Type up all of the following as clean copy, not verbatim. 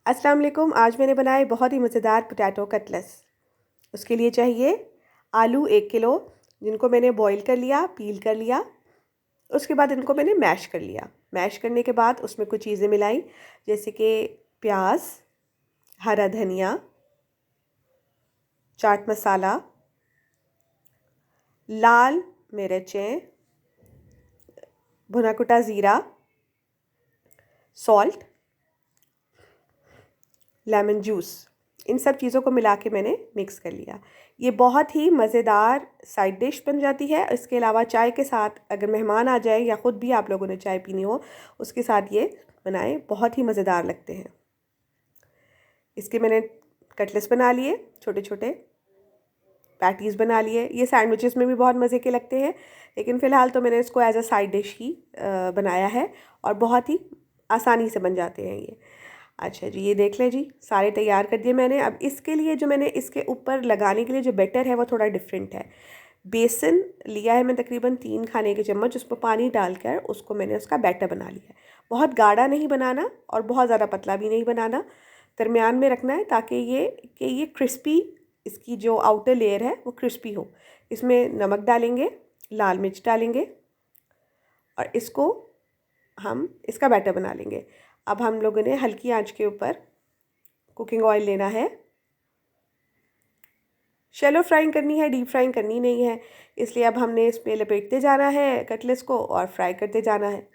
अस्सलाम वालेकुम। आज मैंने बनाए बहुत ही मज़ेदार पोटैटो कटलेट्स। उसके लिए चाहिए आलू 1 किलो, जिनको मैंने बॉईल कर लिया, पील कर लिया। उसके बाद इनको मैंने मैश कर लिया। मैश करने के बाद उसमें कुछ चीज़ें मिलाई, जैसे कि प्याज, हरा धनिया, चाट मसाला, लाल मिर्चें, भुना कुटा ज़ीरा, सॉल्ट, लेमन जूस। इन सब चीज़ों को मिला के मैंने मिक्स कर लिया। ये बहुत ही मज़ेदार साइड डिश बन जाती है। इसके अलावा चाय के साथ, अगर मेहमान आ जाए या ख़ुद भी आप लोगों ने चाय पीनी हो, उसके साथ ये बनाएं, बहुत ही मज़ेदार लगते हैं। इसके मैंने कटलेट्स बना लिए, छोटे छोटे पैटीज़ बना लिए। ये सैंडविचेस में भी बहुत मज़े के लगते हैं, लेकिन फ़िलहाल तो मैंने इसको एज अ साइड डिश ही बनाया है और बहुत ही आसानी से बन जाते हैं ये। अच्छा जी, ये देख लें जी, सारे तैयार कर दिए मैंने। अब इसके लिए जो मैंने इसके ऊपर लगाने के लिए जो बैटर है वो थोड़ा डिफरेंट है। बेसन लिया है मैं तकरीबन 3 खाने के चम्मच, उसमें पानी डालकर उसको मैंने उसका बैटर बना लिया है। बहुत गाढ़ा नहीं बनाना और बहुत ज़्यादा पतला भी नहीं बनाना, दरमियान में रखना है, ताकि ये क्रिस्पी, इसकी जो आउटर लेयर है वो क्रिस्पी हो। इसमें नमक डालेंगे, लाल मिर्च डालेंगे और इसको हम इसका बैटर बना लेंगे। अब हम लोगों ने हल्की आंच के ऊपर कुकिंग ऑयल लेना है। शैलो फ्राइंग करनी है, डीप फ्राइंग करनी नहीं है। इसलिए अब हमने इस पे लपेटते जाना है कटलेट्स को और फ्राई करते जाना है।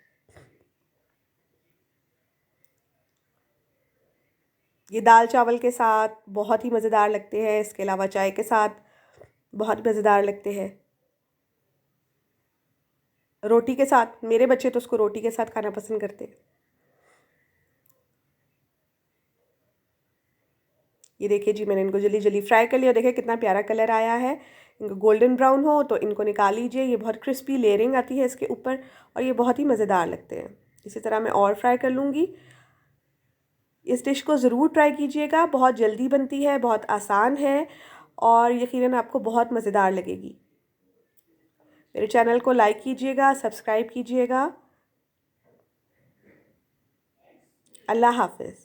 ये दाल चावल के साथ बहुत ही मज़ेदार लगते हैं। इसके अलावा चाय के साथ बहुत मज़ेदार लगते हैं। रोटी के साथ, मेरे बच्चे तो उसको रोटी के साथ खाना पसंद करते हैं। ये देखिए जी, मैंने इनको जल्दी जल्दी फ्राई कर लिया। देखिए कितना प्यारा कलर आया है। इनको गोल्डन ब्राउन हो तो इनको निकाल लीजिए। ये बहुत क्रिस्पी लेयरिंग आती है इसके ऊपर और ये बहुत ही मज़ेदार लगते हैं। इसी तरह मैं और फ्राई कर लूँगी। इस डिश को ज़रूर ट्राई कीजिएगा, बहुत जल्दी बनती है, बहुत आसान है और यकीनन आपको बहुत मज़ेदार लगेगी। मेरे चैनल को लाइक कीजिएगा, सब्सक्राइब कीजिएगा। अल्लाह हाफ़िज़।